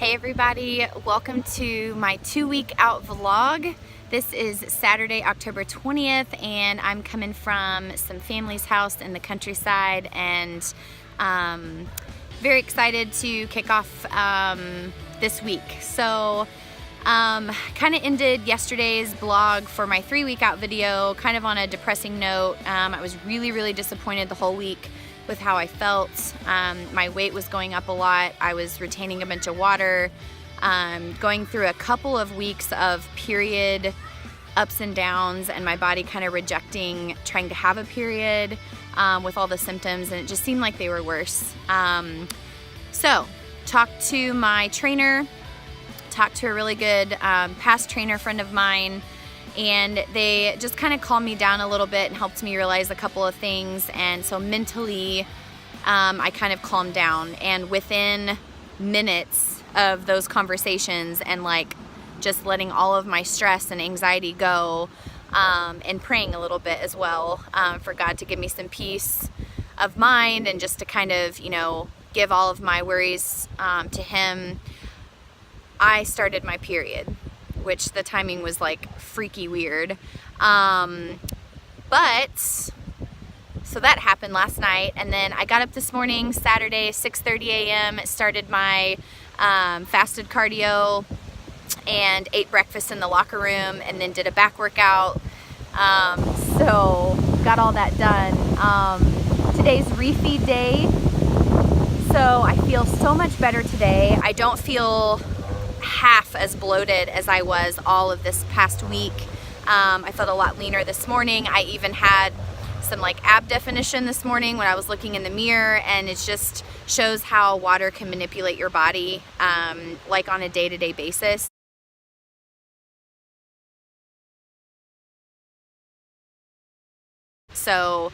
Hey everybody, welcome to my 2-week out vlog. This is Saturday, October 20th, and I'm coming from some family's house in the countryside, and very excited to kick off this week. So kind of ended yesterday's vlog for my 3-week out video kind of on a depressing note. I was really disappointed the whole week with how I felt. My weight was going up a lot. I was retaining a bunch of water, going through a couple of weeks of period ups and downs, and my body kind of rejecting trying to have a period with all the symptoms, and it just seemed like they were worse. So talked to my trainer, talked to a really good past trainer friend of mine, and they just kind of calmed me down a little bit and helped me realize a couple of things. And so mentally I kind of calmed down, and within minutes of those conversations and like just letting all of my stress and anxiety go, and praying a little bit as well, for God to give me some peace of mind and just to kind of, you know, give all of my worries to Him, I started my period, which the timing was like freaky weird. But so that happened last night, and then I got up this morning, Saturday, 6:30 a.m. started my fasted cardio and ate breakfast in the locker room, and then did a back workout. So got all that done. Today's refeed day, so I feel so much better today. I don't feel half as bloated as I was all of this past week. I felt a lot leaner this morning. I even had some like ab definition this morning when I was looking in the mirror, and it just shows how water can manipulate your body like on a day-to-day basis. So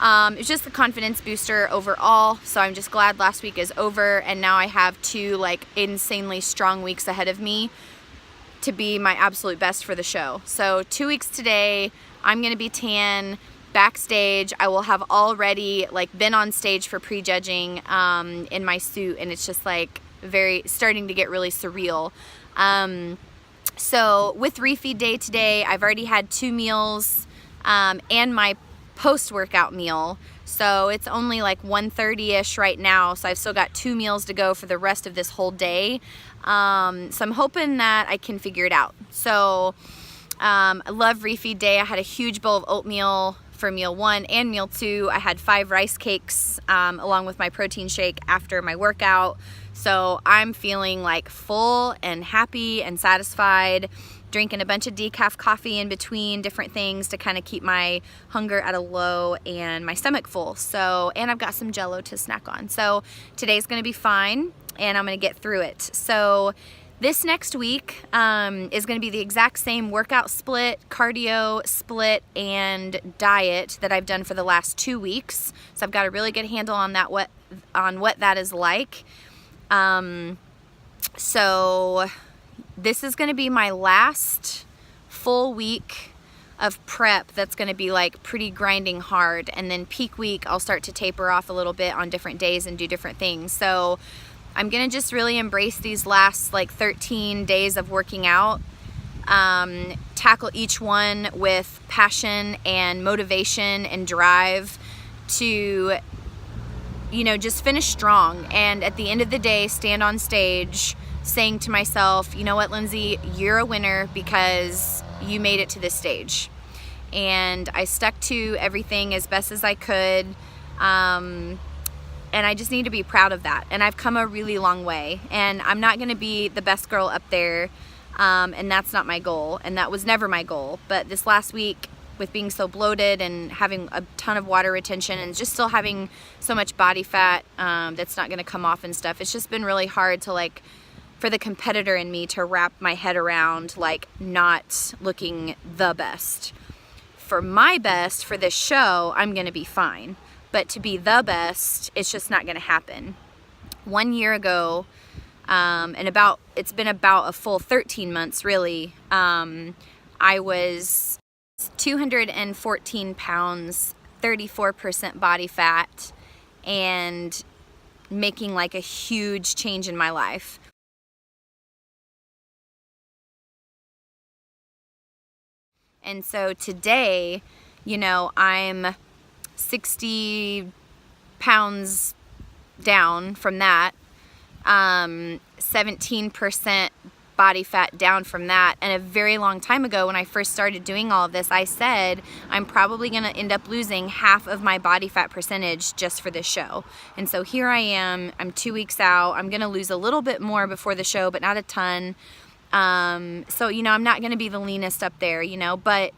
it's just a confidence booster overall. So I'm just glad last week is over, and now I have 2 like insanely strong weeks ahead of me to be my absolute best for the show. So 2 weeks today, I'm gonna be tan backstage. I will have already like been on stage for prejudging in my suit, and it's just like starting to get really surreal. So with refeed day today, I've already had 2 meals and my post-workout meal, so it's only like 1:30ish right now, so I've still got 2 meals to go for the rest of this whole day. So I'm hoping that I can figure it out. So I love refeed day. I had a huge bowl of oatmeal for meal 1 and meal 2. I had 5 rice cakes along with my protein shake after my workout, so I'm feeling like full and happy and satisfied. Drinking a bunch of decaf coffee in between different things to kind of keep my hunger at a low and my stomach full. So, and I've got some Jello to snack on. So today's gonna be fine, and I'm gonna get through it. So this next week is gonna be the exact same workout split, cardio split, and diet that I've done for the last 2 weeks. So I've got a really good handle on that, what that is like. So this is going to be my last full week of prep that's going to be like pretty grinding hard, and then peak week I'll start to taper off a little bit on different days and do different things. So I'm going to just really embrace these last like 13 days of working out, tackle each one with passion and motivation and drive to, you know, just finish strong, and at the end of the day stand on stage saying to myself, you know what, Lindsay, you're a winner because you made it to this stage. And I stuck to everything as best as I could, and I just need to be proud of that. And I've come a really long way, and I'm not gonna be the best girl up there, and that's not my goal, and that was never my goal. But this last week, with being so bloated and having a ton of water retention and just still having so much body fat that's not gonna come off and stuff, it's just been really hard to like, for the competitor in me to wrap my head around like not looking the best. For my best for this show, I'm gonna be fine, but to be the best, it's just not gonna happen. 1 year ago, and it's been about a full 13 months really, I was 214 pounds, 34% body fat, and making like a huge change in my life. And so today, you know, I'm 60 pounds down from that, 17% body fat down from that. And a very long time ago when I first started doing all of this, I said I'm probably gonna end up losing half of my body fat percentage just for this show. And so here I am, I'm 2 weeks out. I'm gonna lose a little bit more before the show, but not a ton. So, you know, I'm not gonna be the leanest up there, you know, but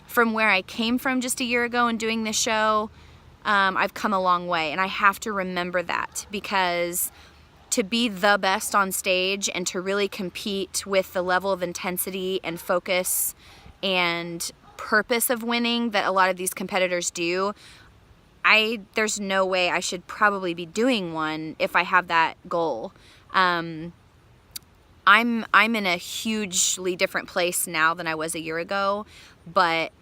from where I came from just a year ago and doing this show, I've come a long way. And I have to remember that, because to be the best on stage and to really compete with the level of intensity and focus and purpose of winning that a lot of these competitors do, there's no way I should probably be doing one if I have that goal. I'm in a hugely different place now than I was a year ago, but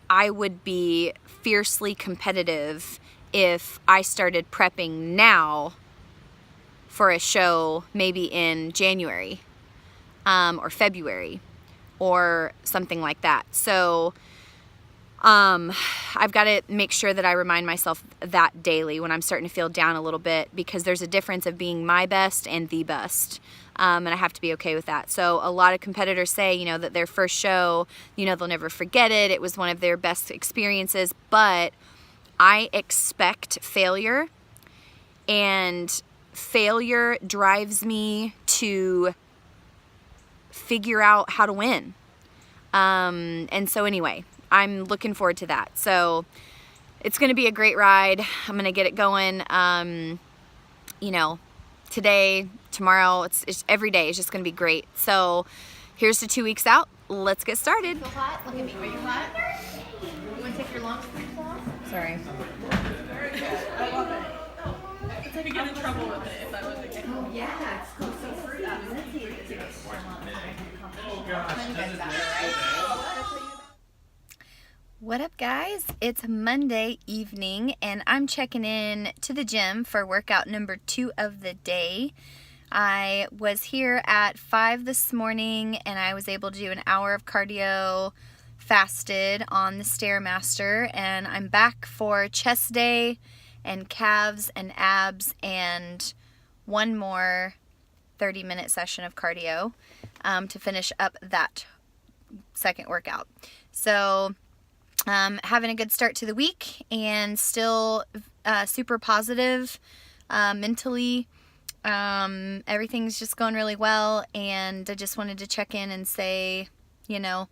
I would be fiercely competitive if I started prepping now for a show maybe in January or February or something like that. So I've got to make sure that I remind myself that daily when I'm starting to feel down a little bit, because there's a difference of being my best and the best. And I have to be okay with that. So a lot of competitors say, you know, that their first show, you know, they'll never forget it. It was one of their best experiences, but I expect failure, and failure drives me to figure out how to win. And so anyway, I'm looking forward to that. So it's going to be a great ride. I'm going to get it going. You know, today, tomorrow, it's every day is just going to be great. So here's the 2 weeks out. Let's get started. Feel hot? Look at me. Are you hot? You want to take your long sleeves off? Sorry. Very good. I love it. It's like you get in trouble with it if that was the case. Oh, yeah. It's so fruity. What up, guys? It's Monday evening and I'm checking in to the gym for workout number 2 of the day. I was here at 5 this morning and I was able to do an hour of cardio fasted on the Stairmaster, and I'm back for chest day and calves and abs and one more 30-minute session of cardio to finish up that second workout. So having a good start to the week and still super positive mentally. Everything's just going really well, and I just wanted to check in and say, you know,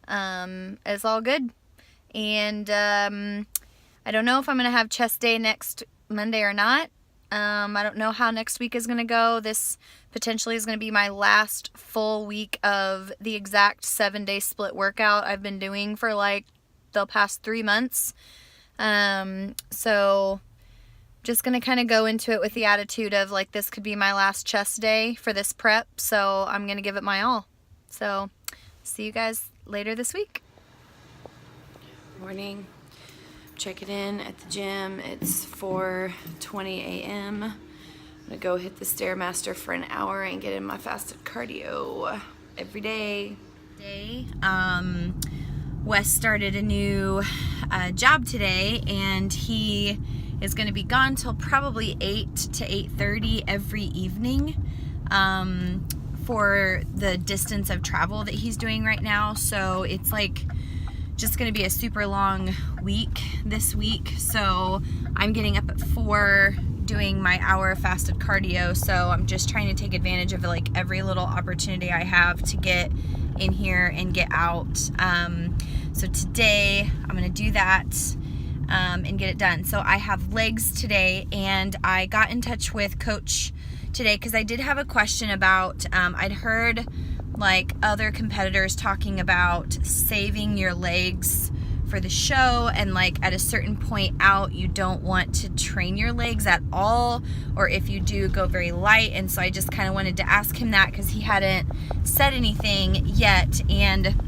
it's all good. And I don't know if I'm going to have chest day next Monday or not. I don't know how next week is going to go. This potentially is going to be my last full week of the exact 7-day split workout I've been doing for like the past 3 months. So just going to kind of go into it with the attitude of like, this could be my last chest day for this prep. So I'm going to give it my all. So see you guys later this week. Morning. Checking in at the gym. It's 4:20 a.m. I'm gonna go hit the Stairmaster for an hour and get in my fasted cardio every day. Wes started a new job today, and he is going to be gone till probably 8 to 8:30 every evening for the distance of travel that he's doing right now. So it's like just going to be a super long week this week. So I'm getting up at 4 doing my hour of fasted cardio. So I'm just trying to take advantage of like every little opportunity I have to get in here and get out. So today I'm going to do that and get it done. So I have legs today, and I got in touch with Coach today because I did have a question about, I'd heard like other competitors talking about saving your legs for the show, and like at a certain point out you don't want to train your legs at all, or if you do, go very light. And so I just kind of wanted to ask him that because he hadn't said anything yet, and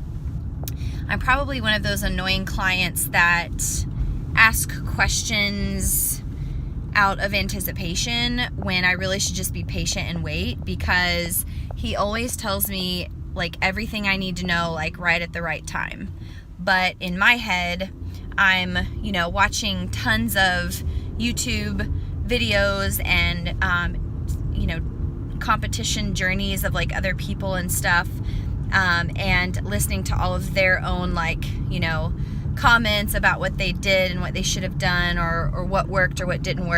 I'm probably one of those annoying clients that ask questions out of anticipation when I really should just be patient and wait, because he always tells me like everything I need to know like right at the right time. But in my head, I'm, you know, watching tons of YouTube videos and, you know, competition journeys of like other people and stuff, and listening to all of their own, like, you know, comments about what they did and what they should have done, or what worked or what didn't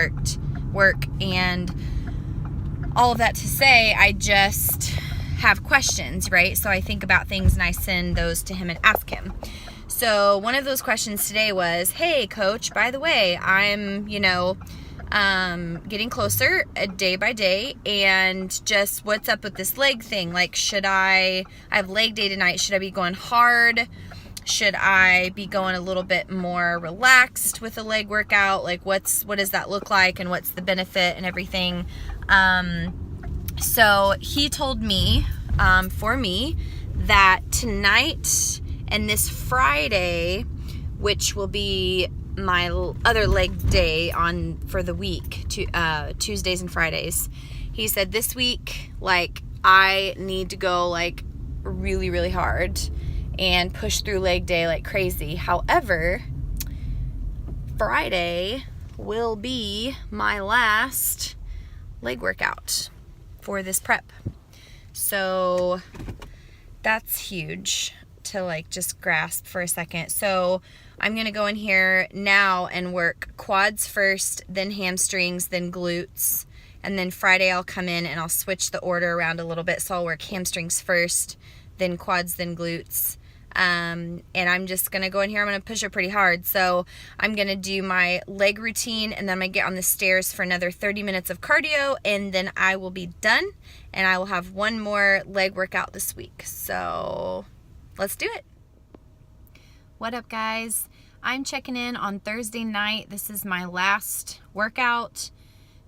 work. And all of that to say, I just have questions, right? So I think about things and I send those to him and ask him. So one of those questions today was, hey coach, by the way, I'm, you know, getting closer day by day, and just what's up with this leg thing? Like, I have leg day tonight. Should I be going hard? Should I be going a little bit more relaxed with a leg workout? Like, what does that look like, and what's the benefit and everything? So he told me, for me, that tonight and this Friday, which will be my other leg day for the week, Tuesdays and Fridays, he said this week, like, I need to go like really, really hard and push through leg day like crazy. However, Friday will be my last leg workout for this prep. So that's huge to like just grasp for a second. So I'm gonna go in here now and work quads first, then hamstrings, then glutes, and then Friday I'll come in and I'll switch the order around a little bit. So I'll work hamstrings first, then quads, then glutes. And I'm just gonna go in here, I'm gonna push it pretty hard. So I'm gonna do my leg routine, and then I'm gonna get on the stairs for another 30 minutes of cardio, and then I will be done, and I will have one more leg workout this week. So let's do it. What up, guys? I'm checking in on Thursday night. This is my last workout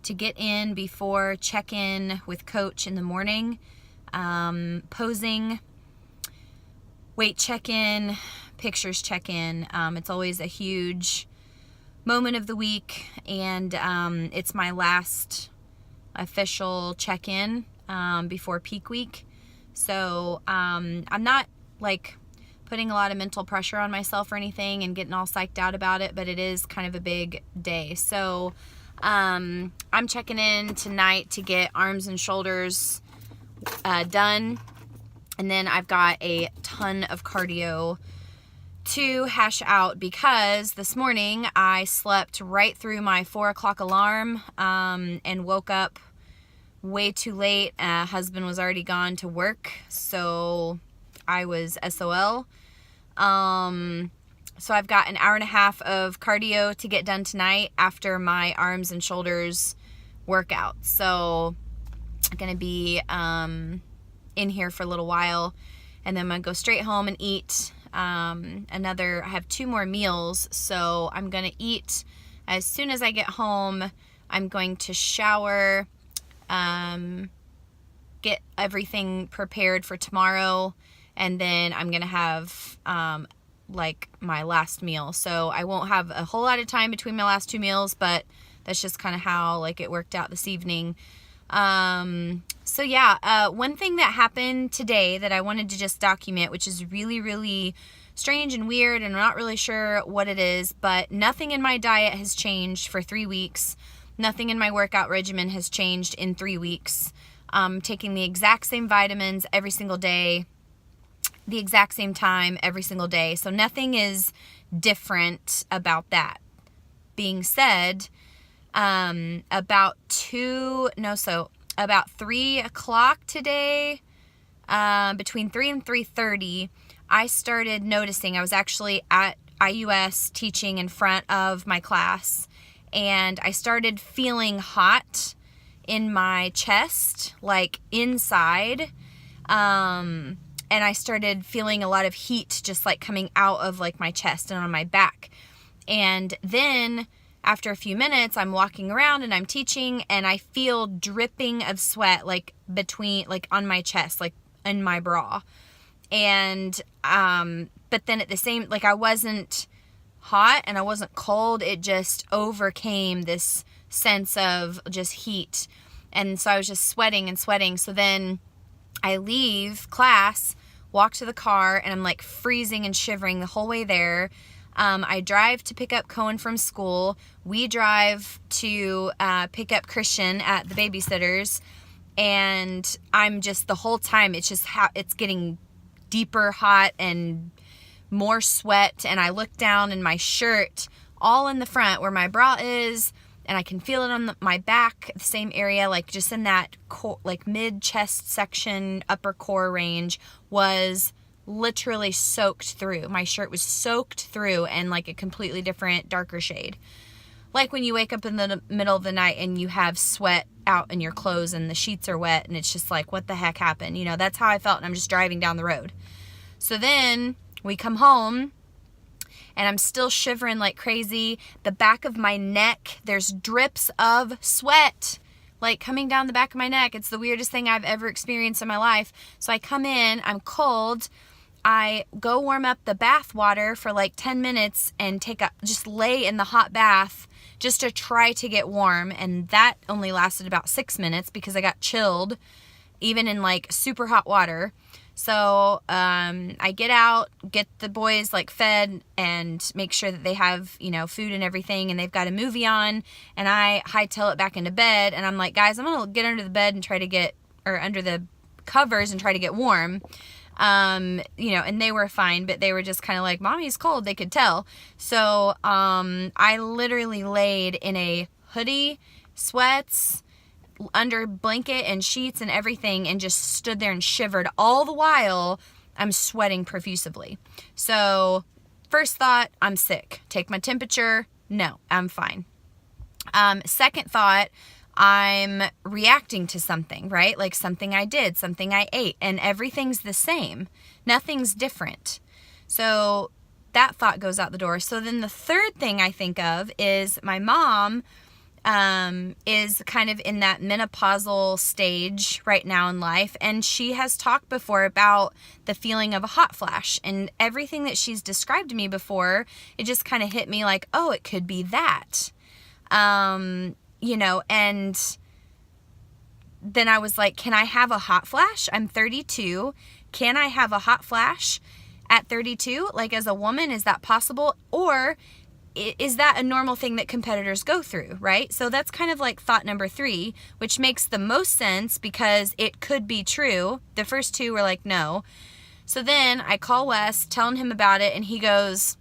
to get in before check-in with coach in the morning. Posing, weight check-in, pictures check-in. It's always a huge moment of the week, and it's my last official check-in before peak week. So I'm not like putting a lot of mental pressure on myself or anything and getting all psyched out about it, but it is kind of a big day. So I'm checking in tonight to get arms and shoulders done, and then I've got a ton of cardio to hash out, because this morning I slept right through my 4 o'clock alarm and woke up way too late. Husband was already gone to work, so I was SOL. So I've got an hour and a half of cardio to get done tonight after my arms and shoulders workout. So I'm going to be in here for a little while, and then I'm going to go straight home and eat I have 2 more meals. So I'm going to eat as soon as I get home. I'm going to shower, get everything prepared for tomorrow, and then I'm gonna have like my last meal. So I won't have a whole lot of time between my last 2 meals, but that's just kind of how like it worked out this evening. So yeah, one thing that happened today that I wanted to just document, which is really, really strange and weird, and I'm not really sure what it is, but nothing in my diet has changed for 3 weeks. Nothing in my workout regimen has changed in 3 weeks. Taking the exact same vitamins every single day, the exact same time every single day. So nothing is different about that. Being said, about 3 o'clock today, between 3 and 3:30, I started noticing, I was actually at IUS teaching in front of my class, and I started feeling hot in my chest, like inside, and I started feeling a lot of heat just like coming out of like my chest and on my back. And then after a few minutes, I'm walking around and I'm teaching, and I feel dripping of sweat like on my chest, like in my bra. And but then at the same, like, I wasn't hot and I wasn't cold. It just overcame this sense of just heat. And so I was just sweating and sweating. So then I leave class, walk to the car, and I'm like freezing and shivering the whole way there. I drive to pick up Cohen from school. We drive to pick up Christian at the babysitter's, and I'm just, the whole time, it's just it's getting deeper hot and more sweat, and I look down and my shirt, all in the front where my bra is, and I can feel it on my back, the same area, like just in that like mid-chest section, upper core range, was literally soaked through. My shirt was soaked through, and like a completely different, darker shade. Like when you wake up in the middle of the night and you have sweat out in your clothes and the sheets are wet, and it's just like, what the heck happened? You know, that's how I felt, and I'm just driving down the road. So then we come home, and I'm still shivering like crazy. The back of my neck, there's drips of sweat like coming down the back of my neck. It's the weirdest thing I've ever experienced in my life. So I come in, I'm cold. I go warm up the bath water for like 10 minutes and just lay in the hot bath just to try to get warm. And that only lasted about 6 minutes because I got chilled even in like super hot water. So I get out, get the boys like fed, and make sure that they have, you know, food and everything, and they've got a movie on, and I hightail it back into bed, and I'm like, guys, I'm gonna get under the bed and try to get, or under the covers and try to get warm. You know, and they were fine, but they were just kind of like, Mommy's cold, they could tell. So I literally laid in a hoodie, sweats, under blanket and sheets and everything, and just stood there and shivered all the while I'm sweating profusely. So first thought, I'm sick. Take my temperature. No, I'm fine. Second thought, I'm reacting to something, right? Like something I did, something I ate, and everything's the same. Nothing's different. So that thought goes out the door. So then the third thing I think of is my mom is kind of in that menopausal stage right now in life, and she has talked before about the feeling of a hot flash, and everything that she's described to me before, it just kind of hit me like, oh, it could be that, you know. And then I was like, can I have a hot flash? I'm 32. Can I have a hot flash at 32? Like, as a woman, is that possible? Or is that a normal thing that competitors go through, right? So that's kind of like thought number 3, which makes the most sense because it could be true. The first 2 were like, no. So then I call Wes, telling him about it, and he goes,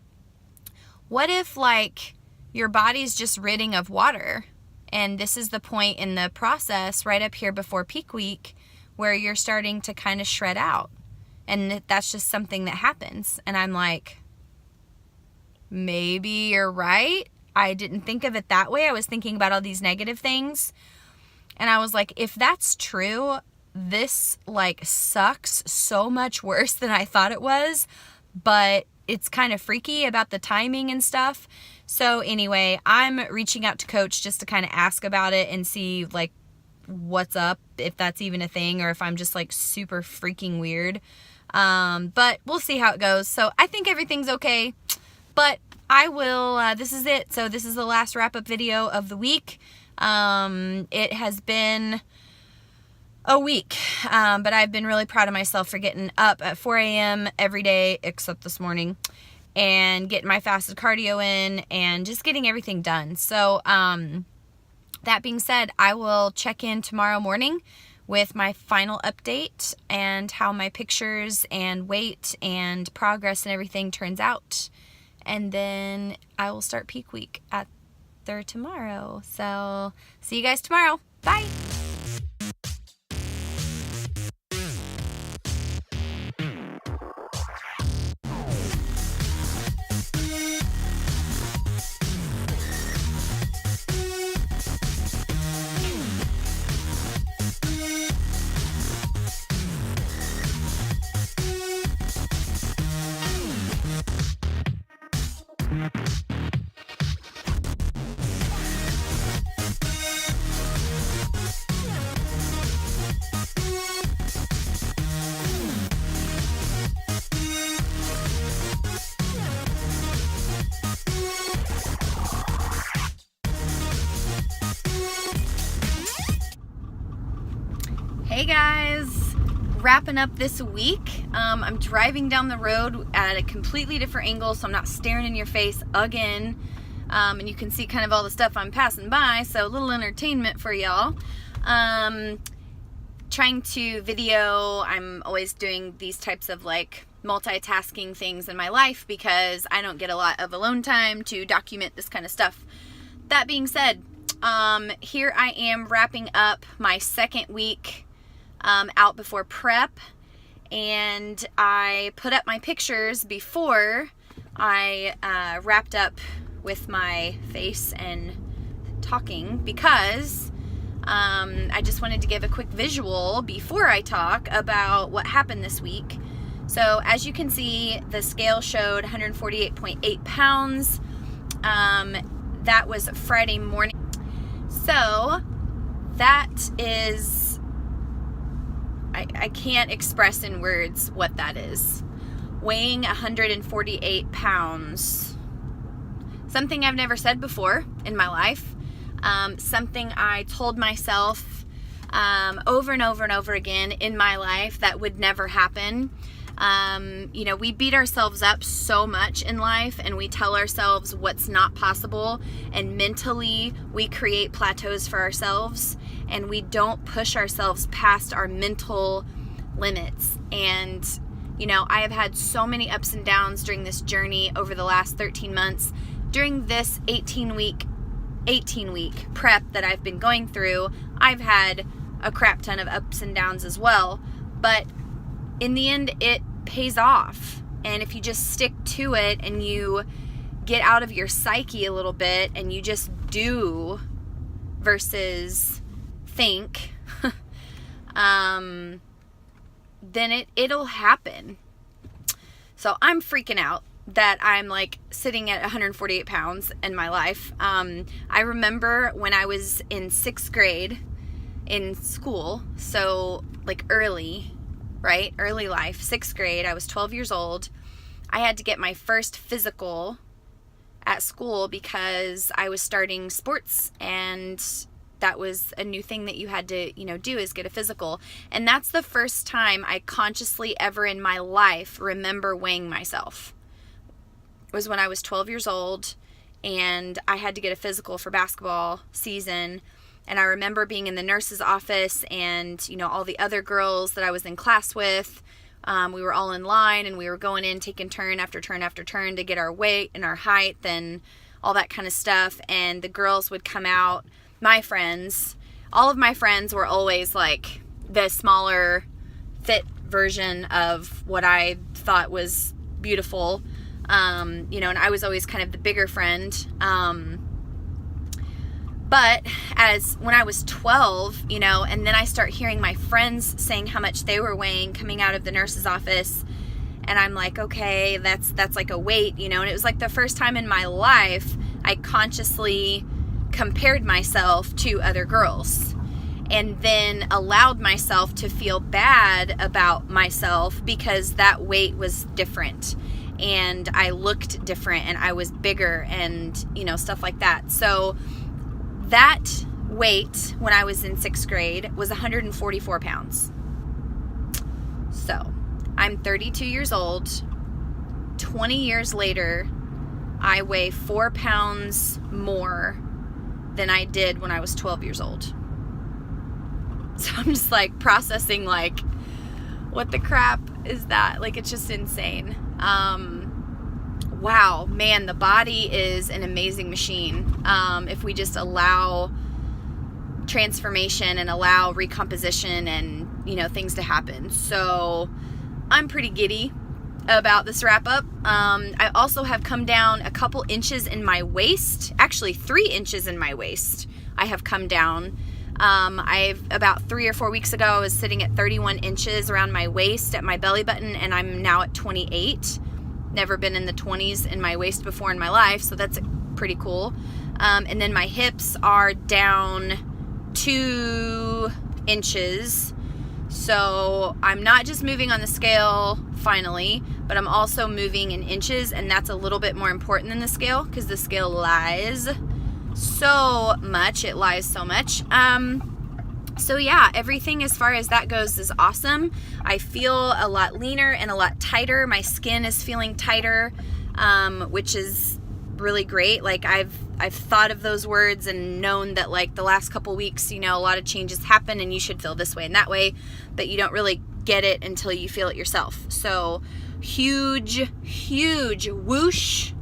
what if like your body's just ridding of water, and this is the point in the process right up here before peak week where you're starting to kind of shred out, and that's just something that happens. And I'm like, maybe you're right. I didn't think of it that way. I was thinking about all these negative things. And I was like, if that's true, this like sucks so much worse than I thought it was. But it's kind of freaky about the timing and stuff. So anyway, I'm reaching out to Coach just to kind of ask about it and see like what's up, if that's even a thing, or if I'm just like super freaking weird. But we'll see how it goes. So I think everything's okay. But I will, this is it. So this is the last wrap-up video of the week. It has been a week, but I've been really proud of myself for getting up at 4 a.m. every day except this morning, and getting my fasted cardio in and just getting everything done. So that being said, I will check in tomorrow morning with my final update and how my pictures and weight and progress and everything turns out. And then I will start peak week at there tomorrow. So see you guys tomorrow. Bye. Hey guys, wrapping up this week. I'm driving down the road at a completely different angle, so I'm not staring in your face again. And you can see kind of all the stuff I'm passing by, so a little entertainment for y'all. Trying to video, I'm always doing these types of like multitasking things in my life because I don't get a lot of alone time to document this kind of stuff. That being said, here I am wrapping up my second week out before prep, and I put up my pictures before I wrapped up with my face and talking because I just wanted to give a quick visual before I talk about what happened this week. So as you can see, the scale showed 148.8 pounds. That was Friday morning. So that is, I can't express in words what that is. Weighing 148 pounds. Something I've never said before in my life. Something I told myself over and over and over again in my life that would never happen. You know, we beat ourselves up so much in life, and we tell ourselves what's not possible, and mentally we create plateaus for ourselves, and we don't push ourselves past our mental limits. And you know, I have had so many ups and downs during this journey over the last 13 months. During this 18 week prep that I've been going through, I've had a crap ton of ups and downs as well, but in the end it pays off. And if you just stick to it and you get out of your psyche a little bit and you just do versus think, then it'll happen. So I'm freaking out that I'm like sitting at 148 pounds in my life. I remember when I was in 6th grade in school, so like early life, 6th grade, I was 12 years old. I had to get my first physical at school because I was starting sports, and that was a new thing that you had to, you know, do, is get a physical. And that's the first time I consciously ever in my life remember weighing myself. It was when I was 12 years old and I had to get a physical for basketball season. And I remember being in the nurse's office, and, you know, all the other girls that I was in class with, we were all in line, and we were going in, taking turn after turn after turn to get our weight and our height and all that kind of stuff. And the girls would come out, my friends, all of my friends were always like the smaller fit version of what I thought was beautiful. You know, and I was always kind of the bigger friend. But when I was 12, you know, and then I start hearing my friends saying how much they were weighing coming out of the nurse's office, and I'm like, okay, that's like a weight, you know. And it was like the first time in my life I consciously compared myself to other girls, and then allowed myself to feel bad about myself because that weight was different, and I looked different, and I was bigger, and, you know, stuff like that. So that weight when I was in 6th grade was 144 pounds. So I'm 32 years old. 20 years later, I weigh 4 pounds more than I did when I was 12 years old. So I'm just like processing, like, what the crap is that? Like, it's just insane. Wow, man, the body is an amazing machine. If we just allow transformation and allow recomposition and, you know, things to happen. So I'm pretty giddy about this wrap up. I also have come down a couple inches in my waist, actually 3 inches in my waist. I have come down. About 3 or 4 weeks ago, I was sitting at 31 inches around my waist at my belly button, and I'm now at 28. Never been in the 20s in my waist before in my life, so that's pretty cool. And then my hips are down 2 inches. So I'm not just moving on the scale finally, but I'm also moving in inches, and that's a little bit more important than the scale because the scale lies so much. It lies so much. So yeah, everything as far as that goes is awesome. I feel a lot leaner and a lot tighter. My skin is feeling tighter, which is really great. Like I've thought of those words and known that like the last couple weeks, you know, a lot of changes happen and you should feel this way and that way, but you don't really get it until you feel it yourself. So huge whoosh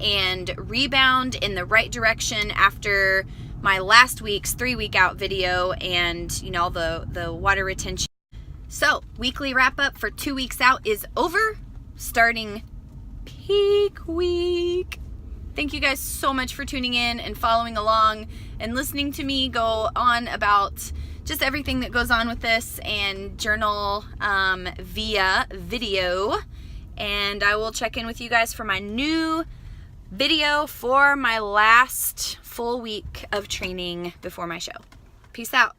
and rebound in the right direction after my last week's 3-week out video and, you know, the water retention. So weekly wrap up for 2 weeks out is over, starting peak week. Thank you guys so much for tuning in and following along and listening to me go on about just everything that goes on with this and journal via video. And I will check in with you guys for my new video for my last full week of training before my show. Peace out.